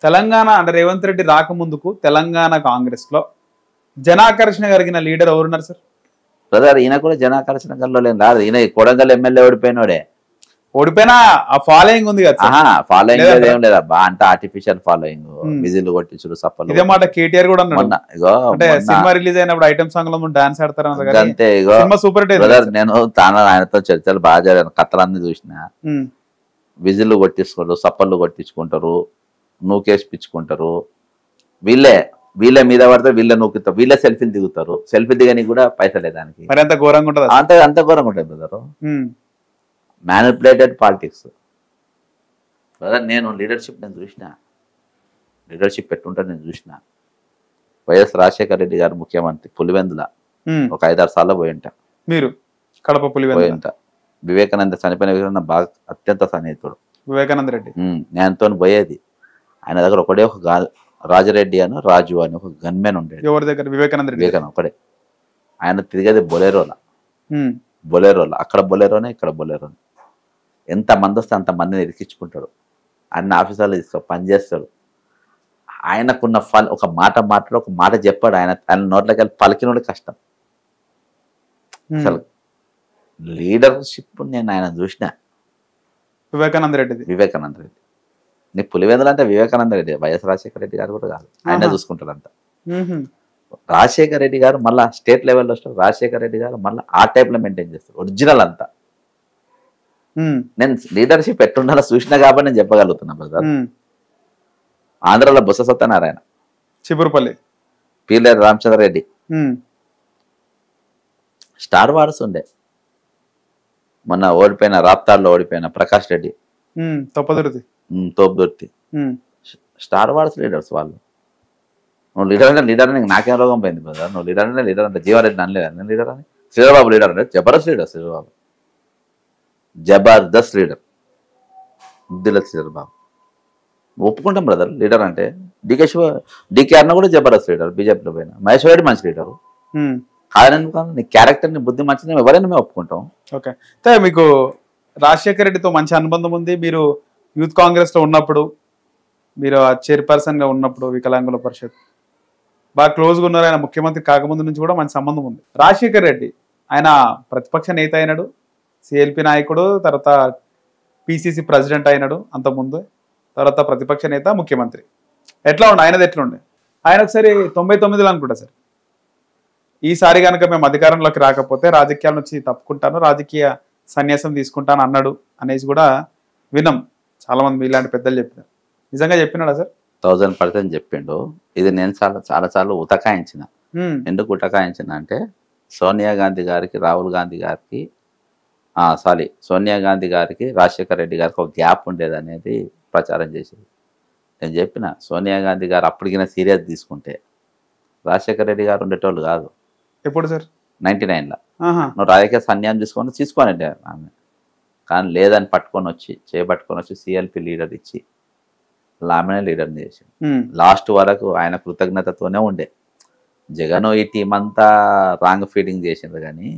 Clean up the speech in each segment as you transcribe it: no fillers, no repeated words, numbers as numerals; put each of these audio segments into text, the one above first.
తెలంగాణ అంటే రేవంత్ రెడ్డి రాకముందుకు తెలంగాణ కాంగ్రెస్ లో జనాకర్షణ కలిగిన లీడర్ ఎవరున్నారు సార్? బ్రదర్ ఈయన కూడా జనాకర్షణ గల్లో రాదు. ఈయన కొడంగల్ ఎమ్మెల్యే ఓడిపోయినోడే. ఓడిపోయినా ఆ ఫాలోయింగ్ ఉంది కదా సార్. ఫాలోయింగ్ ఏం లేదా బా, అంత ఆర్టిఫిషియల్ ఫాలోయింగ్, విజిల్ కొట్టించుడు సప్పలు. ఇదే మాట కేటీఆర్ కూడా అన్నాడు. ఇగో అంటే సినిమా రిలీజ్ అయినప్పుడు ఐటమ్ సాంగ్ లో డాన్స్ ఆడతారు అంతే. ఇగో సూపర్ హిట్. బ్రదర్ నేను తాను ఆయనతో చర్చలు బాగా జరిగాను, కథలన్నీ చూసిన. విజిల్ కొట్టించుకుంటారు, సప్పళ్ళు కొట్టించుకుంటారు, నూకేసి పిచ్చుకుంటారు. వీళ్ళే మీద పడితే వీళ్ళే నూకుతారు, వీళ్ళే సెల్ఫీలు దిగుతారు. సెల్ఫీ దిగని కూడా పైసలే దానికి. మరి అంత ఘోరంగా ఉంటుంది. అంత ఘోరంగా ఉంటుంది బ్రదర్. Manipulated politics brother. నేను లీడర్షిప్ చూసిన, లీడర్షిప్ పెట్టుంటే నేను చూసిన. వైఎస్ రాజశేఖర రెడ్డి గారు ముఖ్యమంత్రి పులివెందుల ఒక 5-6 సార్లు పోయింట. మీరు కడప పోయింట. వివేకానంద చనిపోయిన వివేకానంద బాగా అత్యంత సన్నిహితుడు వివేకానంద రెడ్డి. నేనుతో పోయేది. ఆయన దగ్గర ఒకటే ఒక రాజరెడ్డి అని రాజు అని ఒక గన్మెన్ ఉండేది. ఎవరి దగ్గర? వివేకానంద రెడ్డి. వివేకానంద ఒకడే. ఆయన తిరిగేది బొలేరోలా. అక్కడ బొలేరోనే, ఇక్కడ బొలేరోనే. ఎంత మంది వస్తే అంత మందిని ఇరికించుకుంటాడు. అన్ని ఆఫీసర్లు పని చేస్తాడు. ఆయనకున్న ఒక మాట మాట్లాడు, ఒక మాట చెప్పాడు. ఆయన నోట్లోకి వెళ్ళి పలికినోడు కష్టం. అసలు లీడర్షిప్ నేను ఆయన చూసిన. వివేకానంద రెడ్డి. నీ పులివెందులు అంటే వివేకానంద రెడ్డి, వైఎస్ రాజశేఖర రెడ్డి గారు కూడా కాదు. ఆయన చూసుకుంటాడు అంతా. రాజశేఖర రెడ్డి గారు మళ్ళీ స్టేట్ లెవెల్లో వస్తారు. రాజశేఖర రెడ్డి గారు మళ్ళీ ఆ టైప్లో మెయింటైన్ చేస్తారు. ఒరిజినల్ అంతా. నేను లీడర్షిప్ ఎట్టుండాలో చూసినా కాబట్టి నేను చెప్పగలుగుతున్నా బ్రదర్. ఆంధ్రలో బొత్స సత్యనారాయణ, చిపురుపల్లి పీలేరు రామచంద్రరెడ్డి, స్టార్ వార్స్ ఉండే. మొన్న ఓడిపోయిన రాప్తాడులో ఓడిపోయిన Prakash Reddy, Thopudurthi, star wars leaders వాళ్ళు. నువ్వు లీడర్ అంటే లీడర్ అని నాకేం రోగం పోయింది బ్రదర్. నువ్వు లీడర్ అంటే లీడర్ అంటే జీవారెడ్డి అనలేదు. నేను లీడర్ అని. శ్రీధరబాబు లీడర్ అంటే జబర్దస్త్ లీడర్. శ్రీధరబాబు జబర్దస్త్ లీడర్. ముద్దుల శ్రీధరబాబు ఒప్పుకుంటాం బ్రదర్ లీడర్ అంటే. డికే అన్న కూడా జబర్దస్త్ లీడర్, బీజేపీలో పోయిన. మహేశ్వర రెడ్డి మంచి లీడరు. కాదని నీ క్యారెక్టర్, నీ బుద్ధి మంచిది, ఎవరైనా మేము ఒప్పుకుంటాం. ఓకే. మీకు రాజశేఖర రెడ్డితో మంచి అనుబంధం ఉంది. మీరు యూత్ కాంగ్రెస్ లో ఉన్నప్పుడు, మీరు చైర్పర్సన్ గా ఉన్నప్పుడు వికలాంగుల పరిషత్ బాగా క్లోజ్గా ఉన్నారు. ఆయన ముఖ్యమంత్రి కాకముందు నుంచి కూడా మంచి సంబంధం ఉంది. రాజశేఖర రెడ్డి ఆయన ప్రతిపక్ష నేత అయినాడు, సిఎల్పి నాయకుడు, తర్వాత పిసిసి ప్రెసిడెంట్ అయినాడు అంతకుముందు, తర్వాత ప్రతిపక్ష నేత, ముఖ్యమంత్రి. ఎట్లా ఉండే ఆయనది? ఎట్లుండే ఆయన? ఒకసారి 99లో అనుకుంటా సార్, ఈసారి కనుక మేము అధికారంలోకి రాకపోతే రాజకీయాల నుంచి తప్పుకుంటాను, రాజకీయ సన్యాసం తీసుకుంటాను అన్నాడు అనేసి కూడా విన్నాం. చాలా మంది ఇలాంటి పెద్దలు చెప్పినారు. నిజంగా చెప్పినాడా సార్? 1000% చెప్పిండు. ఇది నేను చాలా సార్లు ఉతకాయించిన. ఎందుకు ఉతకాయించిన అంటే సోనియా గాంధీ గారికి, రాహుల్ గాంధీ గారికి, సోనియా గాంధీ గారికి, రాజశేఖర రెడ్డి గారికి ఒక గ్యాప్ ఉండేది అనేది ప్రచారం చేసేది. నేను చెప్పిన సోనియా గాంధీ గారు అప్పటికైనా సీరియస్ తీసుకుంటే రాజశేఖర రెడ్డి గారు ఉండేటోళ్ళు కాదు. ఎప్పుడు సార్? 99లో. నువ్వు రాజకీయ సన్యాసం తీసుకోనండి ఆమె. కానీ లేదని పట్టుకొని వచ్చి సిఎల్పి లీడర్ ఇచ్చి ఆమెనే లీడర్ని చేసి లాస్ట్ వరకు ఆయన కృతజ్ఞతతోనే ఉండే. జగన్ ఈ టీం అంతా రాంగ్ ఫీడింగ్ చేసింది. కానీ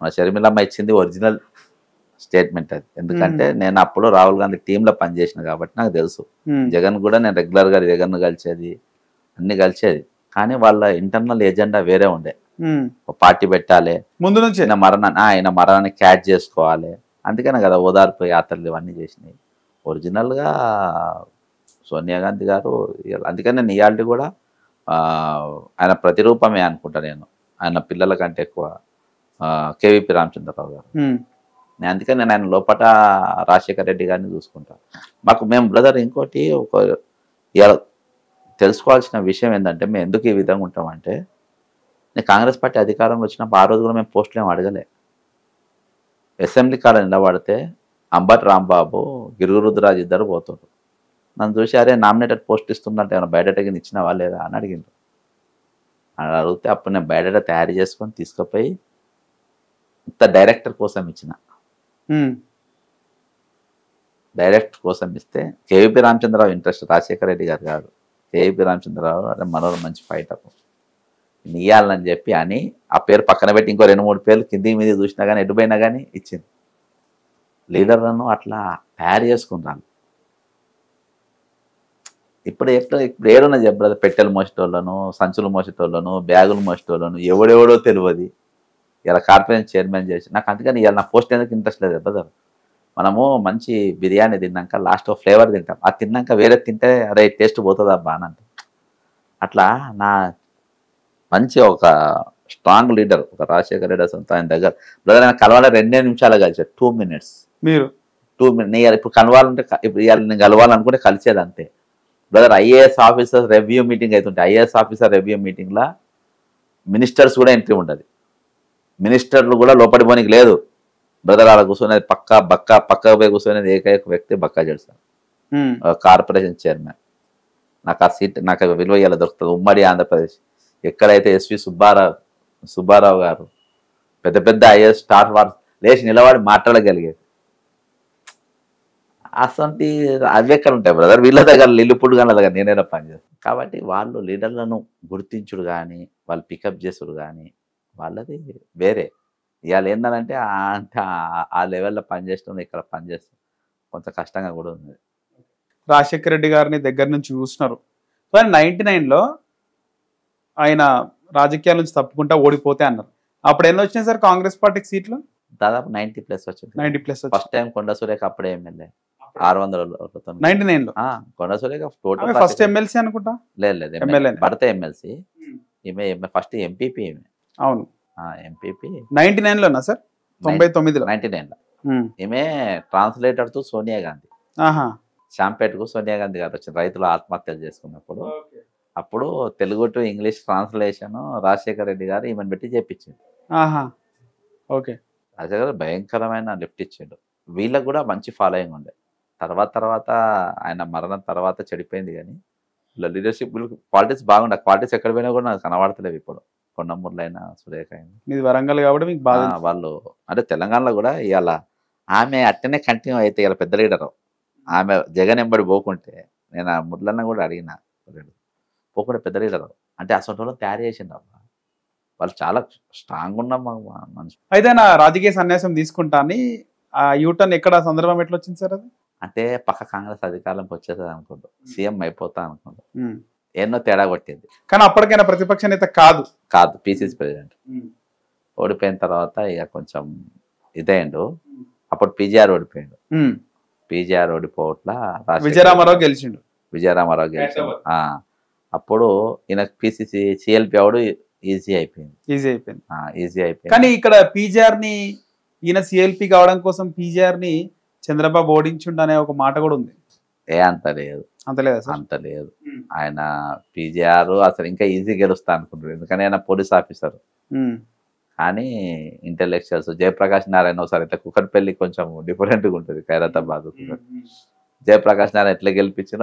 మన షర్మిలమ్మ ఇచ్చింది ఒరిజినల్ స్టేట్మెంట్ అది. ఎందుకంటే నేను అప్పుడు రాహుల్ గాంధీ టీంలో పనిచేసిన కాబట్టి నాకు తెలుసు. జగన్ కూడా నేను రెగ్యులర్గా జగన్ కలిసేది, అన్ని కలిసేది. కానీ వాళ్ళ ఇంటర్నల్ ఎజెండా వేరే ఉండే. పార్టీ పెట్టాలి ముందు నుంచి, ఆయన మరణాన్ని క్యాచ్ చేసుకోవాలి. అందుకనే కదా ఓదార్పు యాత్రలు ఇవన్నీ చేసినాయి. ఒరిజినల్గా సోనియా గాంధీ గారు. అందుకని నేను ఇవాళ కూడా ఆయన ప్రతిరూపమే అనుకుంటా నేను. ఆయన పిల్లల కంటే ఎక్కువ కేవీపీ రామచంద్రరావు గారు. నేను అందుకని నేను ఆయన లోపల రాజశేఖర రెడ్డి గారిని చూసుకుంటాను. మేము బ్రదర్ ఇంకోటి తెలుసుకోవాల్సిన విషయం ఏంటంటే, మేము ఎందుకు ఈ విధంగా ఉంటామంటే, నేను కాంగ్రెస్ పార్టీ అధికారంలో వచ్చినప్పుడు ఆ రోజు కూడా మేము పోస్టులు ఏమి అడగలే. అసెంబ్లీ కాడ నిలబడితే అంబటి రాంబాబు, గిరుగురుద్రాజు ఇద్దరు పోతారు. నన్ను చూసి అరే నామినేటెడ్ పోస్ట్ ఇస్తున్నట్టు ఏమైనా బయోడేటా ఇచ్చినావా లేదా అని అడిగిండ్రు. అని అడిగితే అప్పుడు నేను బయోడేటా తయారు చేసుకొని తీసుకుపోయి ఇంత డైరెక్టర్ కోసం ఇచ్చిన. డైరెక్టర్ కోసం ఇస్తే కేవీపీ రామచంద్రరావు ఇంట్రెస్ట్, రాజశేఖర రెడ్డి గారు కాదు. కేవీపీ రామచంద్రరావు అరే మనోడు మంచి ఫైటర్ ఇయ్యాలని చెప్పి అని ఆ పేరు పక్కన పెట్టి ఇంకో 2-3 పేర్లు కింది మీద చూసినా కానీ ఎటుపోయినా కానీ ఇచ్చింది. లీడర్లను అట్లా తయారు చేసుకుంటాను. ఇప్పుడు ఏడున్నా చెప్పదు, పెట్టెలు మోసేటోళ్ళను, సంచులు మోసేటోళ్ళను, బ్యాగులు మోసేటోళ్ళను, ఎవడెవడో తెలియదు. ఇలా కార్పొరేషన్ చైర్మన్ చేసి నాకు అందుకని ఇలా నా పోస్ట్ ఎందుకు ఇంట్రెస్ట్ లేదు బ్రదర్. మనము మంచి బిర్యానీ తిన్నాక లాస్ట్ ఫ్లేవర్ తింటాం, అది తిన్నాక వేరే తింటే అరే టేస్ట్ పోతుంది అబ్బా అని అంటే. అట్లా నా మంచి ఒక స్ట్రాంగ్ లీడర్ ఒక రాజశేఖర రెడ్డి సొంత ఆయన దగ్గర బ్రదర్ ఆయన కలవాలి 2 నిమిషాలు కలిసాడు 2 minutes. మీరు 2 minutes ఇప్పుడు కలవాలంటే ఇప్పుడు ఇవాళ నేను కలవాలనుకుంటే కలిసేది అంతే brother. IAS officer review meeting అవుతుంటే ఐఏఎస్ ఆఫీసర్ రివ్యూ మీటింగ్లో మినిస్టర్స్ కూడా ఎంట్రీ ఉండదు, మినిస్టర్లు కూడా లోపలి పోనీకి లేదు బ్రదర్. అలా కూర్చునేది పక్కకు పోయి కూర్చునేది ఏకైక వ్యక్తి బక్కా చేస్తాను, కార్పొరేషన్ చైర్మన్. నాకు ఆ సీట్ నాకు విలువ ఇలా దొరుకుతుంది ఉమ్మడి ఆంధ్రప్రదేశ్. ఎక్కడైతే ఎస్వి సుబ్బారావు గారు పెద్ద పెద్ద ఐఏఎస్ స్టార్ వారు లేచి నిలబడి మాట్లాడగలిగేది, అసంటి అవి ఎక్కడ ఉంటాయి బ్రదర్. వీళ్ళ దగ్గర లిల్లుపుడు గల దగ్గర నేనైనా పనిచేస్తాను. కాబట్టి వాళ్ళు లీడర్లను గుర్తించుడు కానీ వాళ్ళు పికప్ చేసుడు కానీ వాళ్ళది వేరే. ఇవాళ ఏంటంటే అంటే ఆ లెవెల్లో పనిచేస్తాం, ఇక్కడ పనిచేస్తాం కొంత కష్టంగా కూడా ఉంది. రాజశేఖర రెడ్డి గారిని దగ్గర నుంచి చూస్తున్నారు. 99లో ఆయన రాజకీయాల నుంచి తప్పుకుంటా ఓడిపోతే అన్నారు. అప్పుడు ఎన్ని వచ్చినాయి సార్ కాంగ్రెస్ పార్టీకి సీట్లు? దాదాపు 90+ వచ్చింది. 90+ ఫస్ట్ టైం కొండ సురేఖ అప్పుడే ఎమ్మెల్యే 600 99లో. కొండ సురేఖ టోటల్ ఫస్ట్ ఎమ్మెల్సీ అనుకుంటా. లేదు ఎమ్మెల్యే భర్త ఎమ్మెల్సీ, ఈమె ఫస్ట్ ఎంపీపీ. ఈమె అవును ఎంపీపీ 99లోనా సార్? 99లో 99లో ఈమె ట్రాన్స్లేటర్ తో సోనియా గాంధీ. శాంపేటకు సోనియా గాంధీ గారు వచ్చింది రైతులు ఆత్మహత్యలు చేసుకున్నప్పుడు. అప్పుడు Telugu to English translation Rajasekhara Reddy గారు ఈమెను పెట్టి చేపించింది. రాజశేఖర గారు భయంకరమైన లిఫ్ట్ ఇచ్చిండు. వీళ్ళకు కూడా మంచి ఫాలోయింగ్ ఉండే. తర్వాత ఆయన మరణం తర్వాత చెడిపోయింది కానీ ఇలా లీడర్షిప్ క్వాలిటీస్ బాగుండే. క్వాలిటీస్ ఎక్కడ పోయినా కూడా నాకు కనబడతలేవు ఇప్పుడు. కొండమూరులో అయినా సురేఖ అయినా. మీది వరంగల్ కాబట్టి మీకు బాగా వాళ్ళు అంటే తెలంగాణలో కూడా ఇవాళ ఆమె అట్టనే కంటిన్యూ అయితే ఇలా పెద్ద లీడరు ఆమె జగన్ ఎంబడి పోకుంటే నేను ఆ ముడ్లన్న కూడా అడిగిన పోకుండా పెద్ద లీడరు అంటే అసలు వాళ్ళని తయారు చేసిండు అబ్బా. వాళ్ళు చాలా స్ట్రాంగ్ ఉన్న మనుషులు. అయితే నా రాజకీయ సన్యాసం తీసుకుంటా అని ఆ యూటర్న్ ఎక్కడ సందర్భం ఎట్లా వచ్చింది సార్? అది అంటే పక్క కాంగ్రెస్ అధికారంలోకి వచ్చేస్తుంది అనుకుంటా, సీఎం అయిపోతా అనుకుంటా, ఎన్నో తేడా కొట్టింది. కానీ అప్పటికైనా ప్రతిపక్ష నేత కాదు పిసిసి ప్రెసిడెంట్. ఓడిపోయిన తర్వాత ఇక కొంచెం ఇదేండు. అప్పుడు పీజీఆర్ ఓడిపోయాడు. పీజీఆర్ ఓడిపోవట్ల విజయరామారావు గెలిచిండు. అప్పుడు ఈయన పిసిసి సిఎల్పి అవడు ఈజీ అయిపోయింది. కానీ ఇక్కడ పీజీఆర్ ని ఈయన సిఎల్పి కావడం కోసం పీజీఆర్ ని చంద్రబాబు ఓడించుండు అనే ఒక మాట కూడా ఉంది. అంత లేదు. ఆయన పీజీఆర్ అసలు ఇంకా ఈజీ గెలుస్తా అనుకుంటారు, ఎందుకని ఆయన పోలీస్ ఆఫీసర్. కానీ ఇంటెలెక్చువల్స్ జయప్రకాష్ నారాయణ ఒకసారి ఇట్లా కుక్కటిపల్లి కొంచెం డిఫరెంట్గా ఉంటుంది ఖైరతాబాద్. జయప్రకాష్ నారాయణ ఎట్లా గెలిపించినా